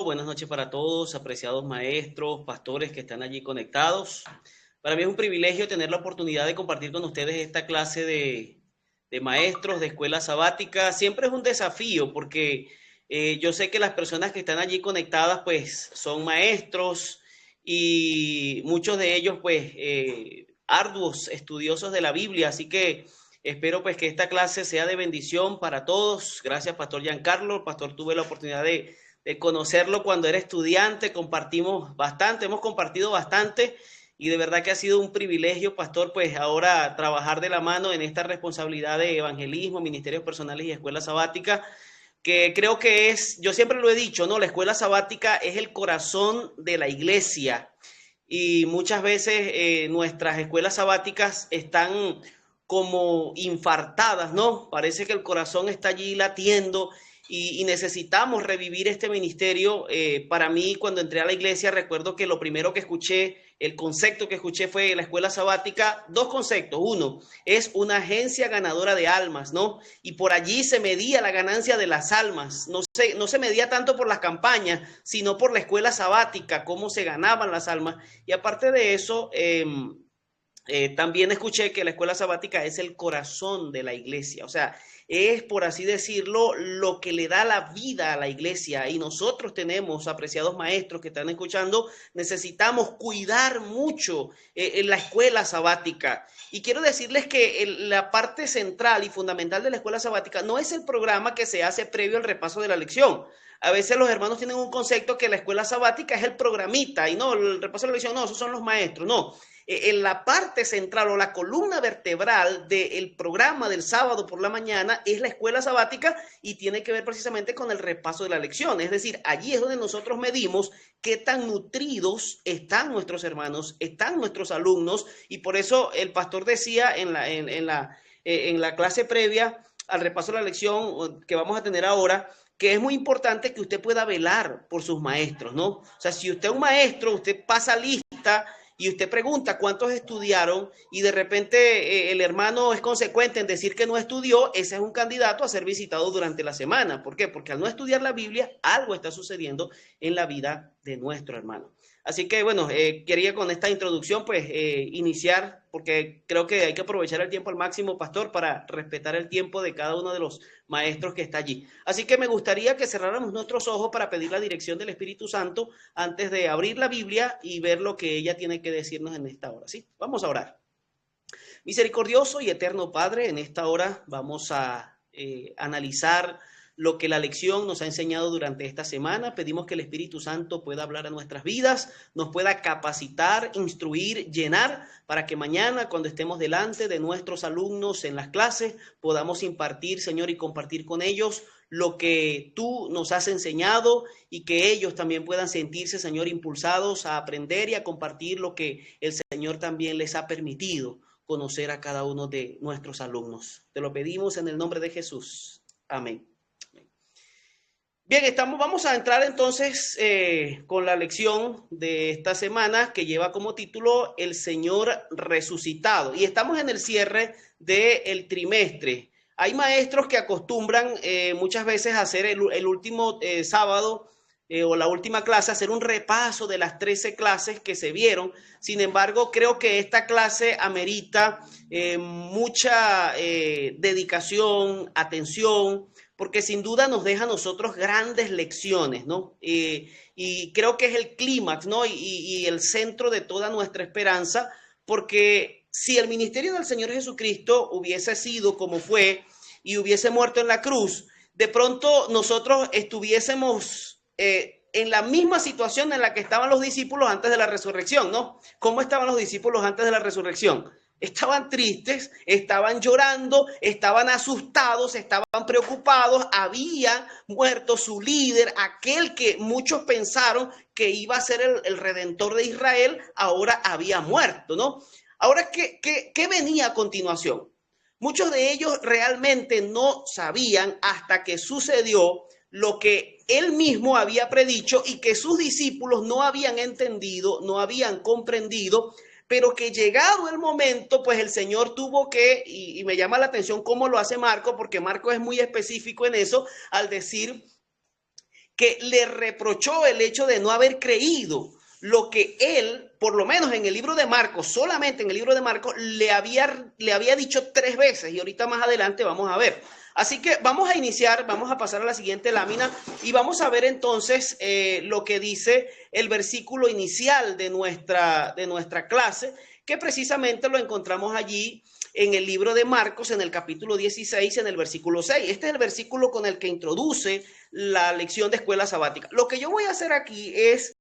Buenas noches para todos, apreciados maestros, pastores que están allí conectados. Para mí es un privilegio tener la oportunidad de compartir con ustedes esta clase de maestros de escuela sabática. Siempre es un desafío porque yo sé que las personas que están allí conectadas pues son maestros y muchos de ellos pues arduos estudiosos de la Biblia, así que espero pues que esta clase sea de bendición para todos. Gracias, Pastor Giancarlo. Pastor, tuve la oportunidad de conocerlo cuando era estudiante, compartimos bastante, hemos compartido bastante y de verdad que ha sido un privilegio, pastor, pues ahora trabajar de la mano en esta responsabilidad de evangelismo, ministerios personales y escuela sabática, que creo que es, yo siempre lo he dicho, ¿no? La escuela sabática es el corazón de la iglesia y muchas veces nuestras escuelas sabáticas están como infartadas, ¿no? Parece que el corazón está allí latiendo y necesitamos revivir este ministerio. Para mí, cuando entré a la iglesia, recuerdo que lo primero que escuché, el concepto que escuché fue la escuela sabática, dos conceptos. Uno, es una agencia ganadora de almas, ¿no? Y por allí se medía la ganancia de las almas. No se medía tanto por las campañas, sino por la escuela sabática, cómo se ganaban las almas. Y aparte de eso, también escuché que la escuela sabática es el corazón de la iglesia, o sea, es, por así decirlo, lo que le da la vida a la iglesia. Y nosotros tenemos, apreciados maestros que están escuchando, necesitamos cuidar mucho en la escuela sabática. Y quiero decirles que la parte central y fundamental de la escuela sabática no es el programa que se hace previo al repaso de la lección. A veces los hermanos tienen un concepto que la escuela sabática es el programita y no, el repaso de la lección, no, esos son los maestros, no. En la parte central o la columna vertebral del programa del sábado por la mañana es la escuela sabática y tiene que ver precisamente con el repaso de la lección. Es decir, allí es donde nosotros medimos qué tan nutridos están nuestros hermanos, están nuestros alumnos, y por eso el pastor decía en la clase previa al repaso de la lección que vamos a tener ahora, que es muy importante que usted pueda velar por sus maestros, ¿no? O sea, si usted es un maestro, usted pasa lista y usted pregunta cuántos estudiaron y de repente el hermano es consecuente en decir que no estudió, ese es un candidato a ser visitado durante la semana. ¿Por qué? Porque al no estudiar la Biblia, algo está sucediendo en la vida de nuestro hermano. Así que bueno, quería con esta introducción pues iniciar, porque creo que hay que aprovechar el tiempo al máximo, pastor, para respetar el tiempo de cada uno de los maestros que está allí. Así que me gustaría que cerráramos nuestros ojos para pedir la dirección del Espíritu Santo antes de abrir la Biblia y ver lo que ella tiene que decirnos en esta hora. ¿Sí? Vamos a orar. Misericordioso y eterno Padre, en esta hora vamos a analizar lo que la lección nos ha enseñado durante esta semana. Pedimos que el Espíritu Santo pueda hablar a nuestras vidas, nos pueda capacitar, instruir, llenar, para que mañana, cuando estemos delante de nuestros alumnos en las clases, podamos impartir, Señor, y compartir con ellos lo que tú nos has enseñado y que ellos también puedan sentirse, Señor, impulsados a aprender y a compartir lo que el Señor también les ha permitido conocer a cada uno de nuestros alumnos. Te lo pedimos en el nombre de Jesús. Amén. Bien, vamos a entrar entonces con la lección de esta semana que lleva como título El Señor Resucitado. Y estamos en el cierre del trimestre. Hay maestros que acostumbran muchas veces a hacer el último sábado o la última clase, hacer un repaso de las 13 clases que se vieron. Sin embargo, creo que esta clase amerita mucha dedicación, atención, porque sin duda nos deja a nosotros grandes lecciones, ¿no? Y creo que es el clímax, ¿no? Y el centro de toda nuestra esperanza, porque si el ministerio del Señor Jesucristo hubiese sido como fue y hubiese muerto en la cruz, de pronto nosotros estuviésemos en la misma situación en la que estaban los discípulos antes de la resurrección, ¿no? ¿Cómo estaban los discípulos antes de la resurrección? Estaban tristes, estaban llorando, estaban asustados, estaban preocupados, había muerto su líder, aquel que muchos pensaron que iba a ser el redentor de Israel, ahora había muerto, ¿no? Ahora, ¿qué venía a continuación? Muchos de ellos realmente no sabían hasta que sucedió lo que él mismo había predicho y que sus discípulos no habían entendido, no habían comprendido, pero que llegado el momento, pues el Señor tuvo que, y me llama la atención cómo lo hace Marco, porque Marco es muy específico en eso, al decir que le reprochó el hecho de no haber creído lo que él, por lo menos en el libro de Marcos, solamente en el libro de Marcos, le había dicho 3 veces, y ahorita más adelante vamos a ver. Así que vamos a iniciar, vamos a pasar a la siguiente lámina y vamos a ver entonces lo que dice el versículo inicial de nuestra clase, que precisamente lo encontramos allí en el libro de Marcos, en el capítulo 16, en el versículo 6. Este es el versículo con el que introduce la lección de escuela sabática. Lo que yo voy a hacer aquí es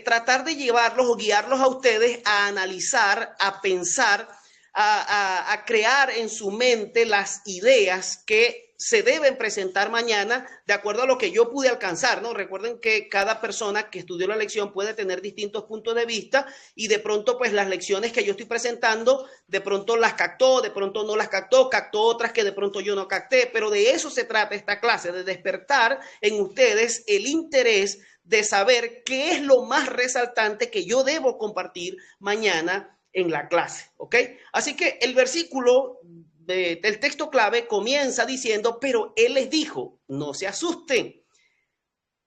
tratar de llevarlos o guiarlos a ustedes a analizar, a pensar, a crear en su mente las ideas que se deben presentar mañana de acuerdo a lo que yo pude alcanzar, ¿no? Recuerden que cada persona que estudió la lección puede tener distintos puntos de vista y de pronto pues las lecciones que yo estoy presentando de pronto las captó, de pronto no las captó otras que de pronto yo no capté, pero de eso se trata esta clase, de despertar en ustedes el interés de saber qué es lo más resaltante que yo debo compartir mañana en la clase, ¿ok? Así que el versículo del texto clave comienza diciendo, pero él les dijo, no se asusten.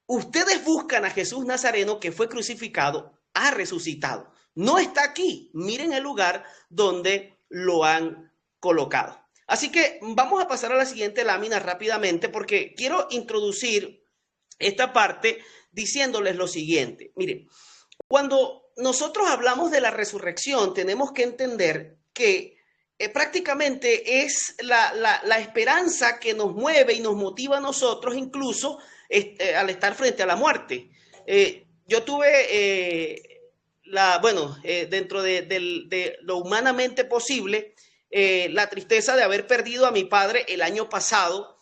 Ustedes buscan a Jesús Nazareno que fue crucificado, ha resucitado. No está aquí. Miren el lugar donde lo han colocado. Así que vamos a pasar a la siguiente lámina rápidamente porque quiero introducir esta parte diciéndoles lo siguiente. Miren, cuando nosotros hablamos de la resurrección, tenemos que entender que prácticamente es la esperanza que nos mueve y nos motiva a nosotros incluso al estar frente a la muerte. Yo tuve, dentro de lo humanamente posible, la tristeza de haber perdido a mi padre el año pasado.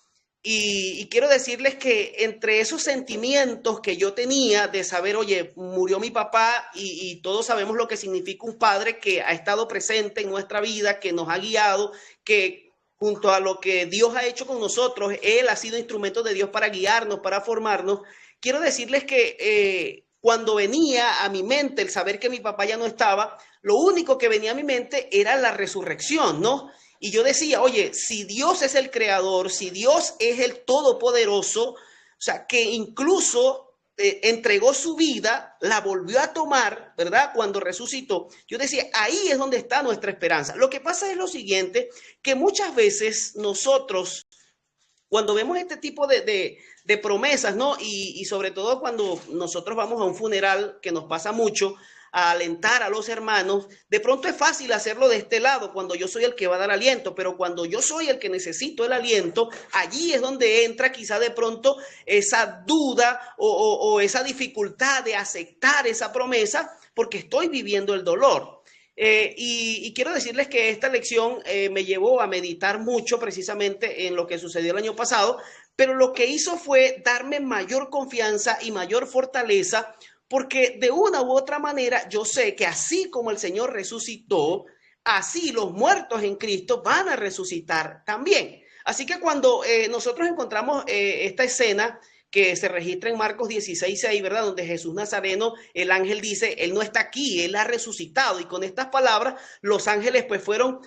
Y quiero decirles que entre esos sentimientos que yo tenía de saber, oye, murió mi papá y todos sabemos lo que significa un padre que ha estado presente en nuestra vida, que nos ha guiado, que junto a lo que Dios ha hecho con nosotros, Él ha sido instrumento de Dios para guiarnos, para formarnos. Quiero decirles que cuando venía a mi mente el saber que mi papá ya no estaba, lo único que venía a mi mente era la resurrección, ¿no? Y yo decía, oye, si Dios es el creador, si Dios es el todopoderoso, o sea, que incluso entregó su vida, la volvió a tomar, ¿verdad? Cuando resucitó. Yo decía, ahí es donde está nuestra esperanza. Lo que pasa es lo siguiente, que muchas veces nosotros, cuando vemos este tipo de promesas, ¿no? Y sobre todo cuando nosotros vamos a un funeral, que nos pasa mucho, a alentar a los hermanos, de pronto es fácil hacerlo de este lado, cuando yo soy el que va a dar aliento, pero cuando yo soy el que necesito el aliento, allí es donde entra quizá de pronto esa duda o esa dificultad de aceptar esa promesa, porque estoy viviendo el dolor. Y quiero decirles que esta lección me llevó a meditar mucho precisamente en lo que sucedió el año pasado, pero lo que hizo fue darme mayor confianza y mayor fortaleza, porque de una u otra manera yo sé que así como el Señor resucitó, así los muertos en Cristo van a resucitar también. Así que cuando nosotros encontramos esta escena que se registra en Marcos 16:6, ¿verdad? Donde Jesús Nazareno, el ángel dice, Él no está aquí, Él ha resucitado. Y con estas palabras, los ángeles pues fueron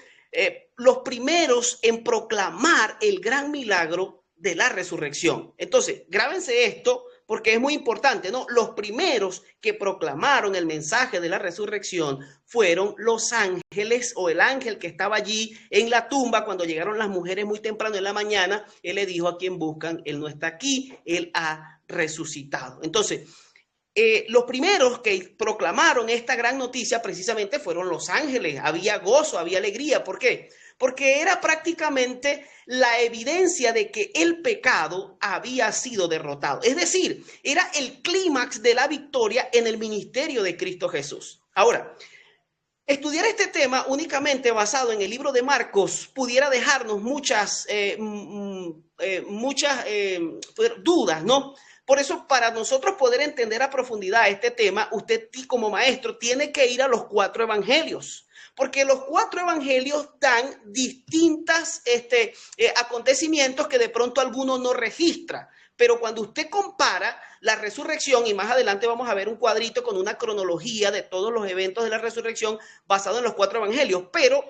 los primeros en proclamar el gran milagro de la resurrección. Entonces, grábense esto porque es muy importante, ¿no? Los primeros que proclamaron el mensaje de la resurrección fueron los ángeles o el ángel que estaba allí en la tumba cuando llegaron las mujeres muy temprano en la mañana. Él le dijo a quien buscan, Él no está aquí, Él ha resucitado. Entonces, los primeros que proclamaron esta gran noticia precisamente fueron los ángeles. Había gozo, había alegría. ¿Por qué? Porque era prácticamente la evidencia de que el pecado había sido derrotado. Es decir, era el clímax de la victoria en el ministerio de Cristo Jesús. Ahora, estudiar este tema únicamente basado en el libro de Marcos pudiera dejarnos muchas dudas, ¿no? Por eso, para nosotros poder entender a profundidad este tema, usted como maestro tiene que ir a los 4 evangelios, porque los 4 evangelios dan distintos acontecimientos que de pronto alguno no registra. Pero cuando usted compara la resurrección, y más adelante vamos a ver un cuadrito con una cronología de todos los eventos de la resurrección basado en los 4 evangelios, pero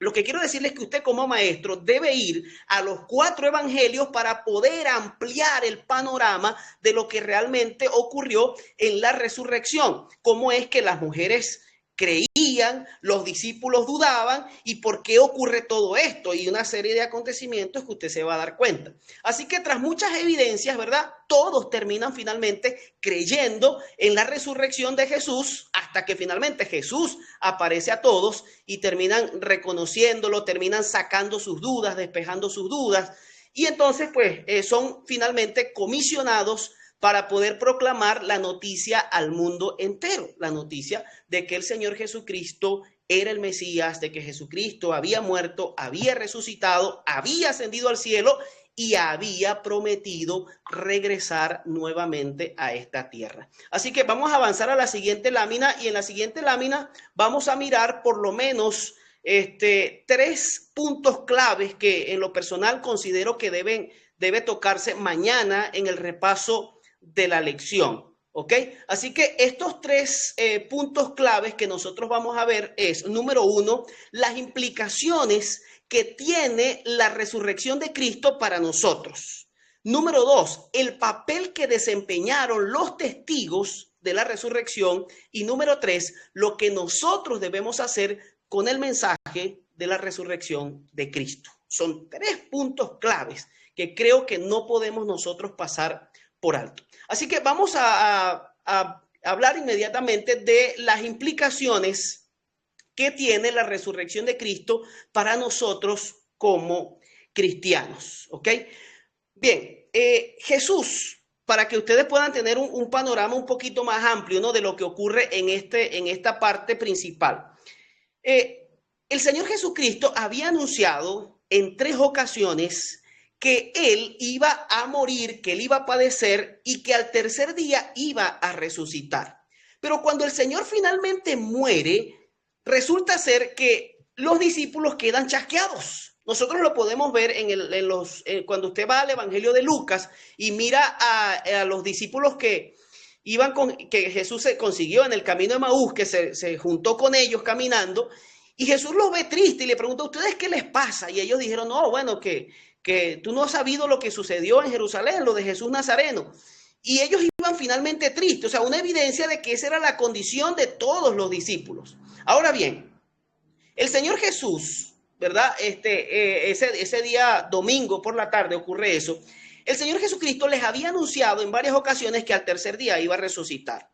Lo que quiero decirles es que usted como maestro debe ir a los 4 evangelios para poder ampliar el panorama de lo que realmente ocurrió en la resurrección. Cómo es que las mujeres creían, los discípulos dudaban y por qué ocurre todo esto y una serie de acontecimientos que usted se va a dar cuenta. Así que tras muchas evidencias, ¿verdad? Todos terminan finalmente creyendo en la resurrección de Jesús hasta que finalmente Jesús aparece a todos y terminan reconociéndolo, terminan sacando sus dudas, despejando sus dudas y entonces pues son finalmente comisionados para poder proclamar la noticia al mundo entero, la noticia de que el Señor Jesucristo era el Mesías, de que Jesucristo había muerto, había resucitado, había ascendido al cielo y había prometido regresar nuevamente a esta tierra. Así que vamos a avanzar a la siguiente lámina y en la siguiente lámina vamos a mirar por lo menos 3 puntos claves que en lo personal considero que debe tocarse mañana en el repaso de la lección, ¿ok? Así que estos 3 puntos claves que nosotros vamos a ver es, número 1, las implicaciones que tiene la resurrección de Cristo para nosotros. Número 2, el papel que desempeñaron los testigos de la resurrección. Y número 3, lo que nosotros debemos hacer con el mensaje de la resurrección de Cristo. Son 3 puntos claves que creo que no podemos nosotros pasar por alto. Así que vamos a hablar inmediatamente de las implicaciones que tiene la resurrección de Cristo para nosotros como cristianos, ¿ok? Bien, Jesús, para que ustedes puedan tener un panorama un poquito más amplio, ¿no?, de lo que ocurre en esta parte principal. El Señor Jesucristo había anunciado en 3 ocasiones que él iba a morir, que él iba a padecer y que al tercer día iba a resucitar. Pero cuando el Señor finalmente muere, resulta ser que los discípulos quedan chasqueados. Nosotros lo podemos ver cuando usted va al Evangelio de Lucas y mira a los discípulos que Jesús se consiguió en el camino de Maús, que se juntó con ellos caminando, y Jesús los ve triste y le pregunta: ¿a ustedes qué les pasa? Y ellos dijeron: no, bueno, que tú no has sabido lo que sucedió en Jerusalén, lo de Jesús Nazareno. Y ellos iban finalmente tristes, o sea, una evidencia de que esa era la condición de todos los discípulos. Ahora bien, el Señor Jesús, ¿verdad? Ese día domingo por la tarde ocurre eso. El Señor Jesucristo les había anunciado en varias ocasiones que al tercer día iba a resucitar.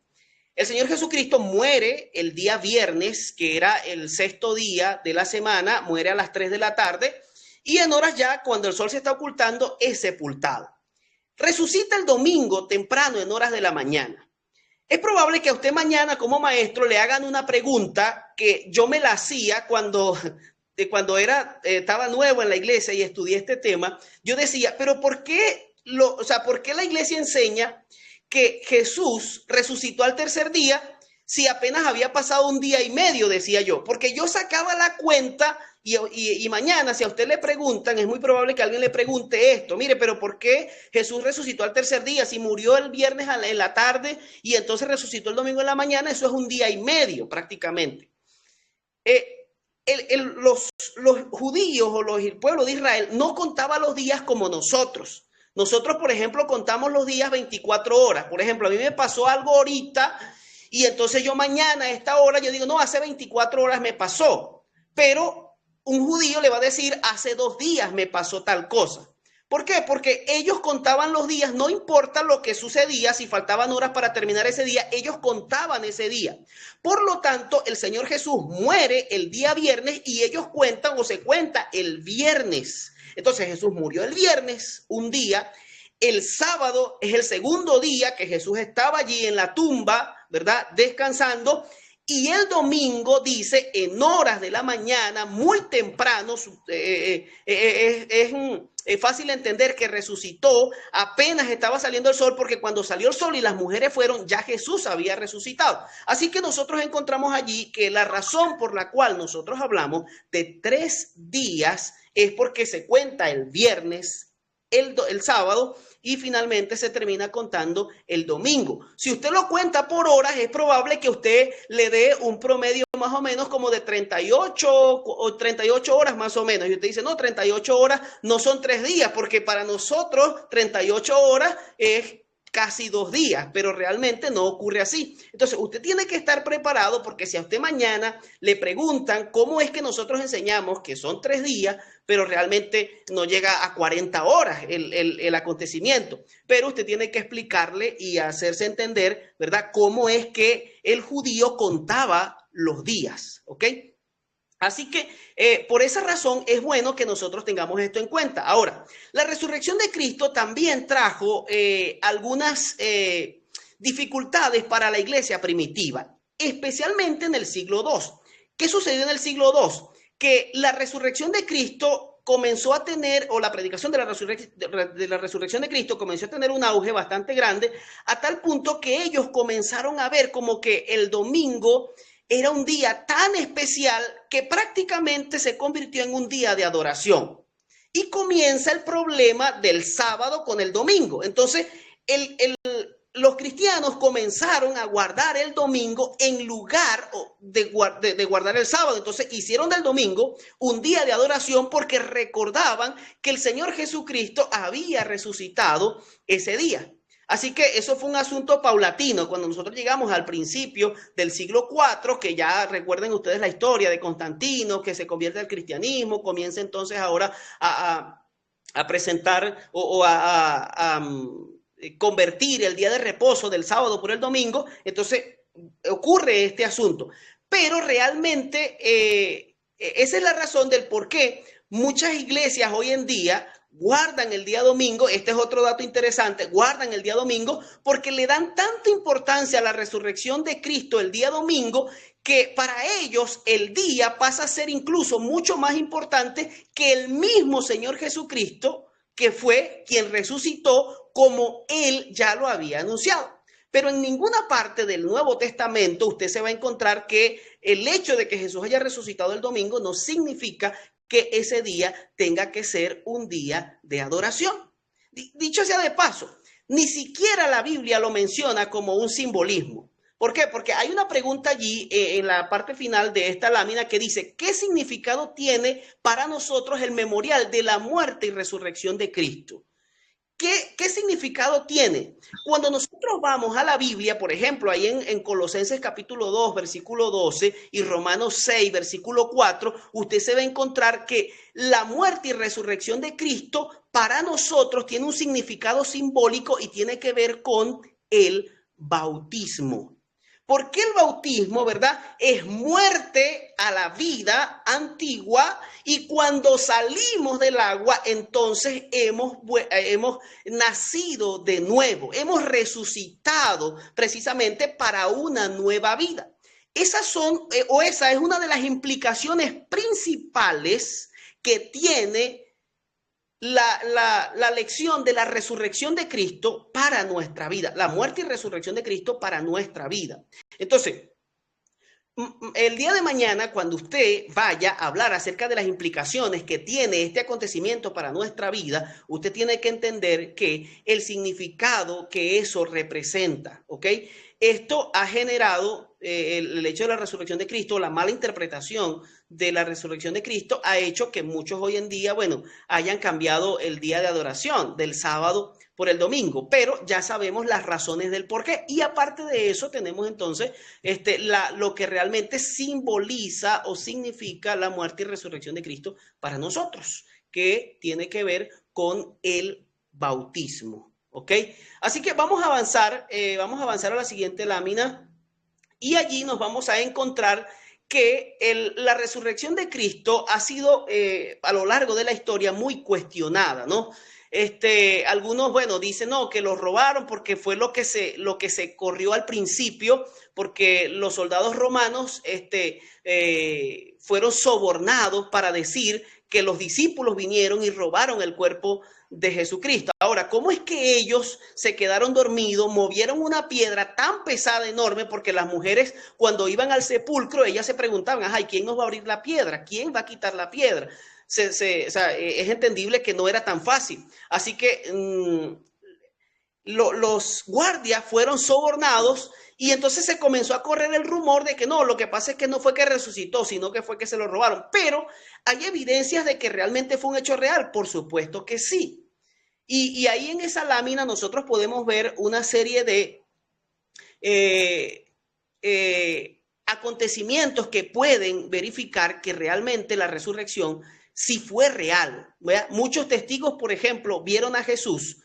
El Señor Jesucristo muere el día viernes, que era el 6º día de la semana, muere a las 3 de la tarde, y en horas ya, cuando el sol se está ocultando, es sepultado. Resucita el domingo temprano, en horas de la mañana. Es probable que a usted mañana como maestro le hagan una pregunta que yo me la hacía cuando estaba nuevo en la iglesia y estudié este tema. Yo decía: pero ¿por qué la iglesia enseña que Jesús resucitó al tercer día si apenas había pasado un día y medio? Decía yo, porque yo sacaba la cuenta y mañana, si a usted le preguntan, es muy probable que alguien le pregunte esto: mire, pero ¿por qué Jesús resucitó al tercer día? Si murió el viernes en la tarde y entonces resucitó el domingo en la mañana, eso es un día y medio prácticamente. Los judíos o el pueblo de Israel no contaba los días como nosotros. Nosotros, por ejemplo, contamos los días 24 horas. Por ejemplo, a mí me pasó algo ahorita y entonces yo mañana a esta hora, yo digo: no, hace 24 horas me pasó. Pero un judío le va a decir: hace 2 días me pasó tal cosa. ¿Por qué? Porque ellos contaban los días, no importa lo que sucedía, si faltaban horas para terminar ese día, ellos contaban ese día. Por lo tanto, el Señor Jesús muere el día viernes y ellos cuentan o se cuenta el viernes. Entonces Jesús murió el viernes, un día. El sábado es el segundo día que Jesús estaba allí en la tumba, ¿verdad?, descansando. Y el domingo, dice, en horas de la mañana, muy temprano, es fácil entender que resucitó, apenas estaba saliendo el sol, porque cuando salió el sol y las mujeres fueron, ya Jesús había resucitado. Así que nosotros encontramos allí que la razón por la cual nosotros hablamos de 3 días es porque se cuenta el viernes, el sábado y finalmente se termina contando el domingo. Si usted lo cuenta por horas, es probable que usted le dé un promedio más o menos como de 38 o 38 horas más o menos. Y usted dice, no, 38 horas no son 3 días, porque para nosotros 38 horas es casi 2 días, pero realmente no ocurre así. Entonces, usted tiene que estar preparado porque si a usted mañana le preguntan cómo es que nosotros enseñamos que son 3 días, pero realmente no llega a 40 horas el acontecimiento. Pero usted tiene que explicarle y hacerse entender, ¿verdad?, cómo es que el judío contaba los días, ¿ok? Así que por esa razón es bueno que nosotros tengamos esto en cuenta. Ahora, la resurrección de Cristo también trajo algunas dificultades para la iglesia primitiva, especialmente en el siglo II. ¿Qué sucedió en el siglo II? Que la resurrección de Cristo comenzó a tener, o la predicación de la resurrección de Cristo comenzó a tener un auge bastante grande, a tal punto que ellos comenzaron a ver como que el domingo era un día tan especial que prácticamente se convirtió en un día de adoración. Y comienza el problema del sábado con el domingo. Entonces, los cristianos comenzaron a guardar el domingo en lugar de guardar el sábado. Entonces, hicieron del domingo un día de adoración porque recordaban que el Señor Jesucristo había resucitado ese día. Así que eso fue un asunto paulatino. Cuando nosotros llegamos al principio del siglo IV, que ya recuerden ustedes la historia de Constantino, que se convierte al cristianismo, comienza entonces ahora a presentar o a convertir el día de reposo del sábado por el domingo. Entonces ocurre este asunto. Pero realmente esa es la razón del por qué muchas iglesias hoy en día guardan el día domingo. Este es otro dato interesante, guardan el día domingo porque le dan tanta importancia a la resurrección de Cristo el día domingo que para ellos el día pasa a ser incluso mucho más importante que el mismo Señor Jesucristo, que fue quien resucitó como él ya lo había anunciado. Pero en ninguna parte del Nuevo Testamento usted se va a encontrar que el hecho de que Jesús haya resucitado el domingo no significa que ese día tenga que ser un día de adoración. Dicho sea de paso, ni siquiera la Biblia lo menciona como un simbolismo. ¿Por qué? Porque hay una pregunta allí en la parte final de esta lámina que dice, ¿qué significado tiene para nosotros el memorial de la muerte y resurrección de Cristo? ¿Qué significado tiene? Cuando nosotros vamos a la Biblia, por ejemplo, ahí en Colosenses capítulo 2, versículo 12 y Romanos 6, versículo 4, usted se va a encontrar que la muerte y resurrección de Cristo para nosotros tiene un significado simbólico y tiene que ver con el bautismo. Porque el bautismo, ¿verdad?, es muerte a la vida antigua y cuando salimos del agua, entonces hemos nacido de nuevo, hemos resucitado precisamente para una nueva vida. Esa es una de las implicaciones principales que tiene la lección de la resurrección de Cristo para nuestra vida, la muerte y resurrección de Cristo para nuestra vida. Entonces, el día de mañana, cuando usted vaya a hablar acerca de las implicaciones que tiene este acontecimiento para nuestra vida, usted tiene que entender que el significado que eso representa, ¿ok? Esto ha generado el hecho de la resurrección de Cristo, la mala interpretación de la resurrección de Cristo ha hecho que muchos hoy en día, bueno, hayan cambiado el día de adoración del sábado por el domingo, pero ya sabemos las razones del por qué. Y aparte de eso tenemos entonces lo que realmente simboliza o significa la muerte y resurrección de Cristo para nosotros, que tiene que ver con el bautismo. ¿Ok? Así que vamos a avanzar a la siguiente lámina y allí nos vamos a encontrar que la resurrección de Cristo ha sido a lo largo de la historia muy cuestionada, ¿no? Algunos, bueno, dicen no, que lo robaron porque fue lo que se corrió al principio, porque los soldados romanos fueron sobornados para decir que los discípulos vinieron y robaron el cuerpo de Jesucristo. Ahora, ¿cómo es que ellos se quedaron dormidos, movieron una piedra tan pesada, enorme? Porque las mujeres cuando iban al sepulcro, ellas se preguntaban, ajá, ¿y quién nos va a abrir la piedra? ¿Quién va a quitar la piedra? O sea, es entendible que no era tan fácil. Así que los guardias fueron sobornados y entonces se comenzó a correr el rumor de que no, lo que pasa es que no fue que resucitó, sino que fue que se lo robaron. Pero hay evidencias de que realmente fue un hecho real, por supuesto que sí. Y ahí en esa lámina nosotros podemos ver una serie de acontecimientos que pueden verificar que realmente la resurrección sí fue real. ¿Verdad? Muchos testigos, por ejemplo, vieron a Jesús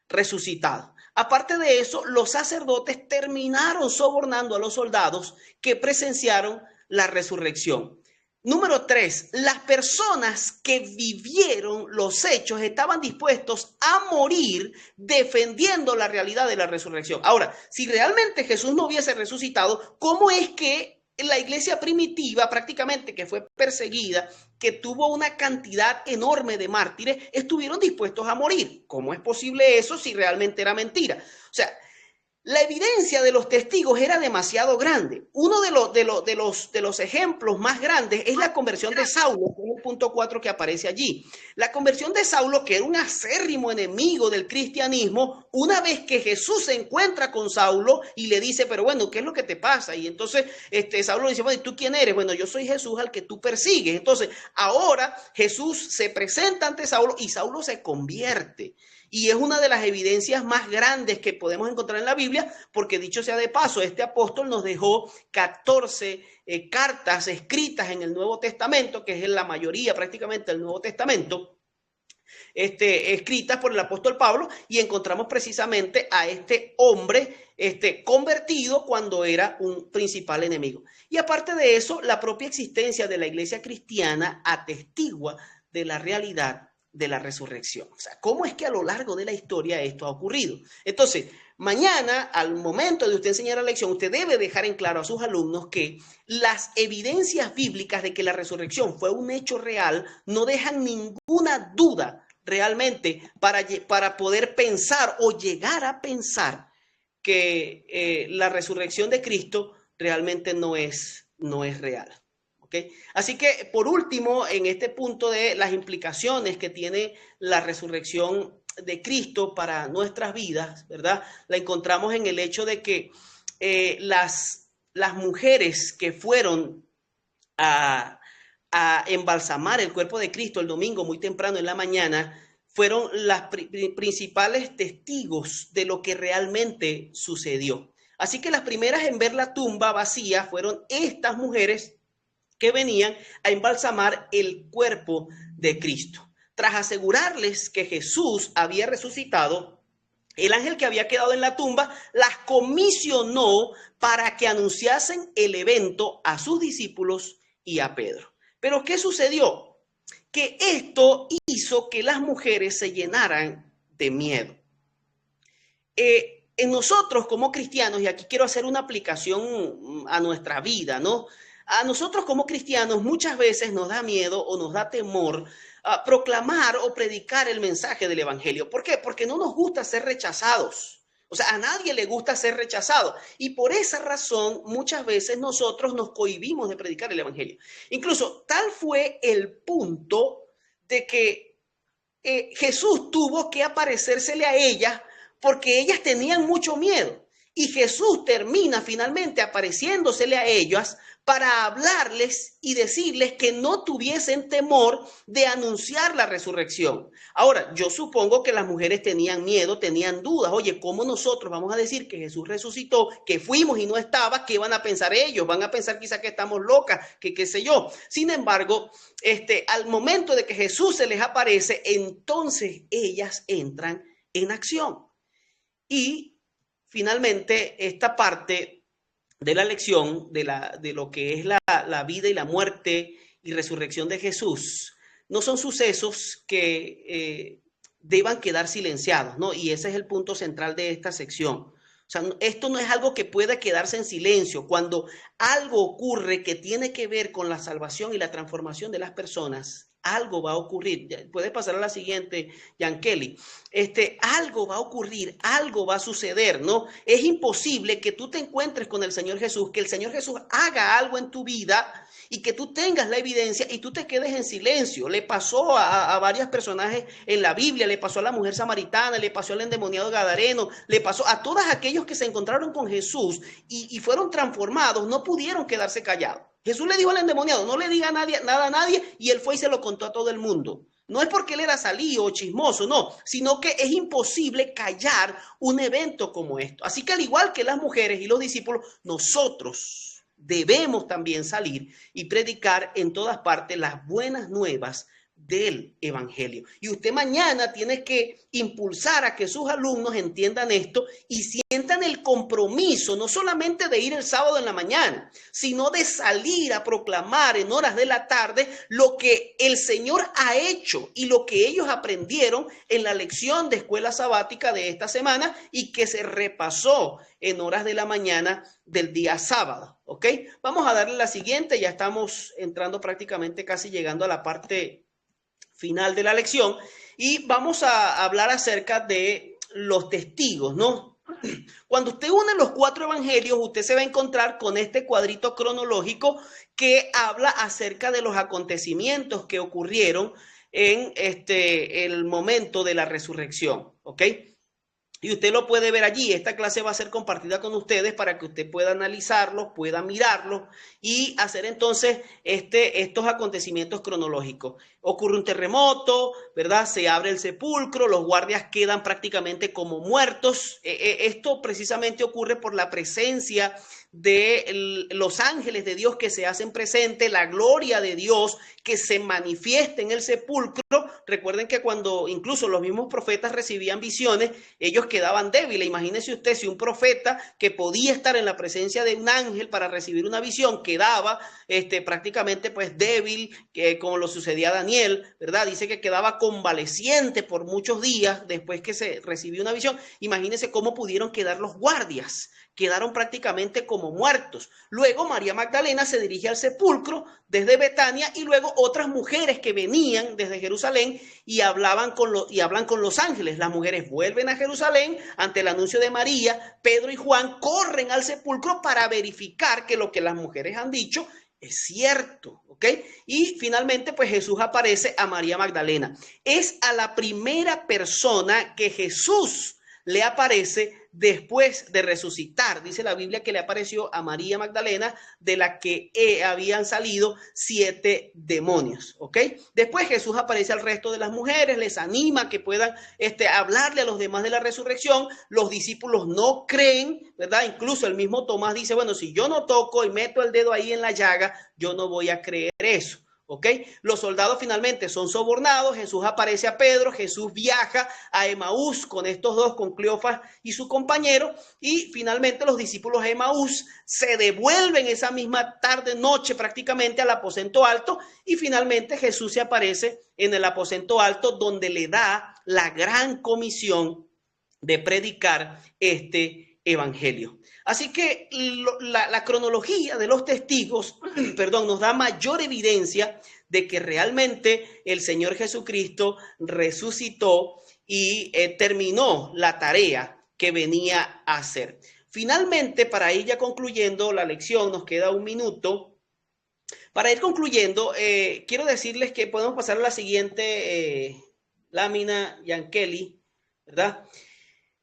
resucitado. Aparte de eso, los sacerdotes terminaron sobornando a los soldados que presenciaron la resurrección. Número 3, las personas que vivieron los hechos estaban dispuestos a morir defendiendo la realidad de la resurrección. Ahora, si realmente Jesús no hubiese resucitado, ¿cómo es que la iglesia primitiva, prácticamente que fue perseguida, que tuvo una cantidad enorme de mártires, estuvieron dispuestos a morir? ¿Cómo es posible eso si realmente era mentira? O sea, la evidencia de los testigos era demasiado grande. Uno de los ejemplos más grandes es la conversión de Saulo, que es el punto 4 que aparece allí. La conversión de Saulo, que era un acérrimo enemigo del cristianismo, una vez que Jesús se encuentra con Saulo y le dice, pero bueno, ¿qué es lo que te pasa? Y entonces Saulo le dice, bueno, ¿y tú quién eres? Bueno, yo soy Jesús al que tú persigues. Entonces, ahora Jesús se presenta ante Saulo y Saulo se convierte. Y es una de las evidencias más grandes que podemos encontrar en la Biblia, porque dicho sea de paso, este apóstol nos dejó 14 cartas escritas en el Nuevo Testamento, que es la mayoría prácticamente del Nuevo Testamento, escritas por el apóstol Pablo, y encontramos precisamente a este hombre convertido cuando era un principal enemigo. Y aparte de eso, la propia existencia de la iglesia cristiana atestigua de la realidad de la resurrección. O sea, ¿cómo es que a lo largo de la historia esto ha ocurrido? Entonces, mañana, al momento de usted enseñar la lección, usted debe dejar en claro a sus alumnos que las evidencias bíblicas de que la resurrección fue un hecho real no dejan ninguna duda realmente para poder pensar o llegar a pensar que la resurrección de Cristo realmente no es real. ¿Okay? Así que, por último, en este punto de las implicaciones que tiene la resurrección de Cristo para nuestras vidas, ¿verdad? La encontramos en el hecho de que las mujeres que fueron a embalsamar el cuerpo de Cristo el domingo muy temprano en la mañana fueron las principales testigos de lo que realmente sucedió. Así que las primeras en ver la tumba vacía fueron estas mujeres que venían a embalsamar el cuerpo de Cristo. Tras asegurarles que Jesús había resucitado, el ángel que había quedado en la tumba las comisionó para que anunciasen el evento a sus discípulos y a Pedro. Pero ¿qué sucedió? Que esto hizo que las mujeres se llenaran de miedo. En nosotros como cristianos, y aquí quiero hacer una aplicación a nuestra vida, ¿no? A nosotros como cristianos muchas veces nos da miedo o nos da temor proclamar o predicar el mensaje del evangelio. ¿Por qué? Porque no nos gusta ser rechazados. O sea, a nadie le gusta ser rechazado. Y por esa razón muchas veces nosotros nos cohibimos de predicar el evangelio. Incluso tal fue el punto de que Jesús tuvo que aparecérsele a ellas porque ellas tenían mucho miedo. Y Jesús termina finalmente apareciéndosele a ellas para hablarles y decirles que no tuviesen temor de anunciar la resurrección. Ahora, yo supongo que las mujeres tenían miedo, tenían dudas. Oye, ¿cómo nosotros vamos a decir que Jesús resucitó, que fuimos y no estaba? ¿Qué van a pensar ellos? Van a pensar quizá que estamos locas, que qué sé yo. Sin embargo, al momento de que Jesús se les aparece, entonces ellas entran en acción. Y finalmente, esta parte de la lección de lo que es la vida y la muerte y resurrección de Jesús no son sucesos que deban quedar silenciados, ¿no? Y ese es el punto central de esta sección. O sea, esto no es algo que pueda quedarse en silencio. Cuando algo ocurre que tiene que ver con la salvación y la transformación de las personas, algo va a ocurrir. Puedes pasar a la siguiente, Yankeli. Algo va a ocurrir, algo va a suceder, ¿no? Es imposible que tú te encuentres con el Señor Jesús, que el Señor Jesús haga algo en tu vida y que tú tengas la evidencia y tú te quedes en silencio. Le pasó a varios personajes en la Biblia, le pasó a la mujer samaritana, le pasó al endemoniado gadareno, le pasó a todos aquellos que se encontraron con Jesús y fueron transformados, no pudieron quedarse callados. Jesús le dijo al endemoniado, no le diga nada a nadie, y él fue y se lo contó a todo el mundo. No es porque él era salido o chismoso, no, sino que es imposible callar un evento como esto. Así que al igual que las mujeres y los discípulos, nosotros debemos también salir y predicar en todas partes las buenas nuevas del evangelio. Y usted mañana tiene que impulsar a que sus alumnos entiendan esto y sientan el compromiso, no solamente de ir el sábado en la mañana, sino de salir a proclamar en horas de la tarde lo que el Señor ha hecho y lo que ellos aprendieron en la lección de escuela sabática de esta semana y que se repasó en horas de la mañana del día sábado. ¿Ok? Vamos a darle la siguiente, ya estamos entrando prácticamente casi llegando a la parte final de la lección y vamos a hablar acerca de los testigos, ¿no? Cuando usted une los 4 evangelios, usted se va a encontrar con este cuadrito cronológico que habla acerca de los acontecimientos que ocurrieron en el momento de la resurrección, ¿ok? Y usted lo puede ver allí. Esta clase va a ser compartida con ustedes para que usted pueda analizarlos, pueda mirarlos y hacer entonces estos acontecimientos cronológicos. Ocurre un terremoto, ¿verdad? Se abre el sepulcro, los guardias quedan prácticamente como muertos. Esto precisamente ocurre por la presencia de los ángeles de Dios que se hacen presentes, la gloria de Dios que se manifiesta en el sepulcro. Recuerden que cuando incluso los mismos profetas recibían visiones, ellos quedaban débiles. Imagínese usted si un profeta que podía estar en la presencia de un ángel para recibir una visión quedaba prácticamente pues débil, como lo sucedía a Daniel, ¿verdad? Dice que quedaba convaleciente por muchos días después que se recibió una visión. Imagínense cómo pudieron quedar los guardias. Quedaron prácticamente como muertos. Luego María Magdalena se dirige al sepulcro desde Betania y luego otras mujeres que venían desde Jerusalén y hablan con los ángeles. Las mujeres vuelven a Jerusalén ante el anuncio de María. Pedro y Juan corren al sepulcro para verificar que lo que las mujeres han dicho es cierto, ¿ok? Y finalmente, pues Jesús aparece a María Magdalena. Es a la primera persona que Jesús le aparece después de resucitar. Dice la Biblia que le apareció a María Magdalena, de la que habían salido 7 demonios, ¿ok? Después Jesús aparece al resto de las mujeres, les anima a que puedan hablarle a los demás de la resurrección. Los discípulos no creen, ¿verdad? Incluso el mismo Tomás dice, bueno, si yo no toco y meto el dedo ahí en la llaga, yo no voy a creer eso. ¿Ok? Los soldados finalmente son sobornados, Jesús aparece a Pedro, Jesús viaja a Emaús con estos dos, con Cleofas y su compañero, y finalmente los discípulos de Emaús se devuelven esa misma tarde, noche prácticamente al aposento alto, y finalmente Jesús se aparece en el aposento alto donde le da la gran comisión de predicar este evangelio. Así que la cronología de los testigos, nos da mayor evidencia de que realmente el Señor Jesucristo resucitó y terminó la tarea que venía a hacer. Finalmente, para ir ya concluyendo la lección, nos queda un minuto. Para ir concluyendo, quiero decirles que podemos pasar a la siguiente lámina, Yankeli, ¿verdad?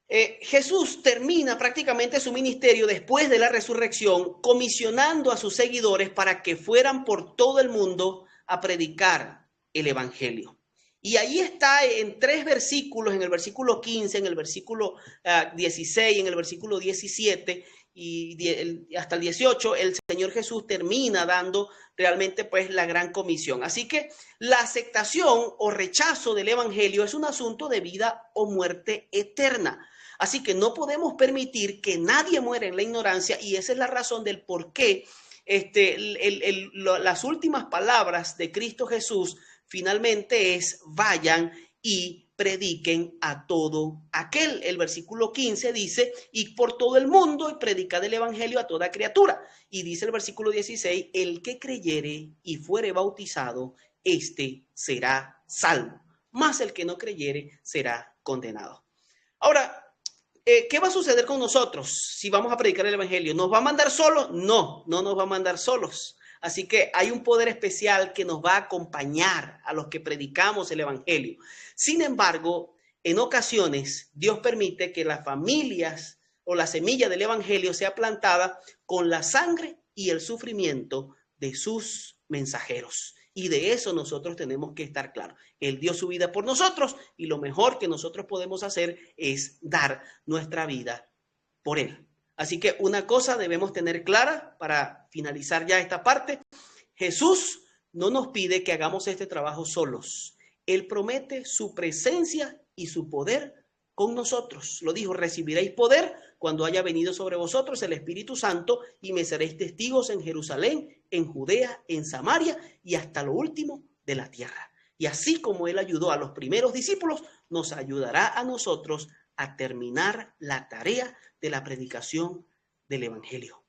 Jesús termina prácticamente su ministerio después de la resurrección, comisionando a sus seguidores para que fueran por todo el mundo a predicar el evangelio. Y ahí está en 3 versículos, en el versículo 15, en el versículo 16, en el versículo 17 y hasta el 18, el Señor Jesús termina dando realmente pues la gran comisión. Así que la aceptación o rechazo del evangelio es un asunto de vida o muerte eterna. Así que no podemos permitir que nadie muera en la ignorancia, y esa es la razón del por qué las últimas palabras de Cristo Jesús finalmente es vayan y prediquen a todo aquel. El versículo 15 dice, y por todo el mundo y predicad el evangelio a toda criatura. Y dice el versículo 16, el que creyere y fuere bautizado éste será salvo, mas el que no creyere será condenado. Ahora, ¿qué va a suceder con nosotros si vamos a predicar el evangelio? ¿Nos va a mandar solos? No, no nos va a mandar solos. Así que hay un poder especial que nos va a acompañar a los que predicamos el evangelio. Sin embargo, en ocasiones Dios permite que las familias o la semilla del evangelio sea plantada con la sangre y el sufrimiento de sus mensajeros. Y de eso nosotros tenemos que estar claros. Él dio su vida por nosotros y lo mejor que nosotros podemos hacer es dar nuestra vida por Él. Así que una cosa debemos tener clara para finalizar ya esta parte. Jesús no nos pide que hagamos este trabajo solos. Él promete su presencia y su poder con nosotros. Lo dijo, recibiréis poder cuando haya venido sobre vosotros el Espíritu Santo y me seréis testigos en Jerusalén, en Judea, en Samaria y hasta lo último de la tierra. Y así como Él ayudó a los primeros discípulos, nos ayudará a nosotros a terminar la tarea de la predicación del Evangelio.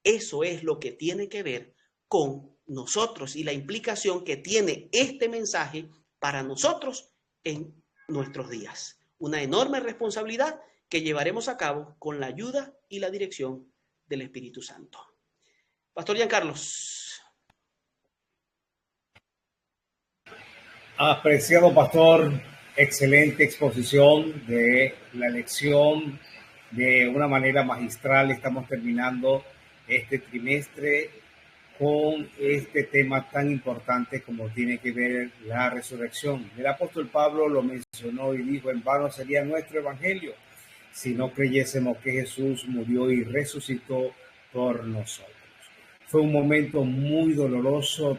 Eso es lo que tiene que ver con nosotros y la implicación que tiene este mensaje para nosotros en nuestros días. Una enorme responsabilidad que llevaremos a cabo con la ayuda y la dirección del Espíritu Santo. Pastor Giancarlos. Apreciado pastor, excelente exposición de la lección de una manera magistral. Estamos terminando este trimestre con este tema tan importante como tiene que ver la resurrección. El apóstol Pablo lo mencionó y dijo, en vano sería nuestro evangelio si no creyésemos que Jesús murió y resucitó por nosotros. Fue un momento muy doloroso,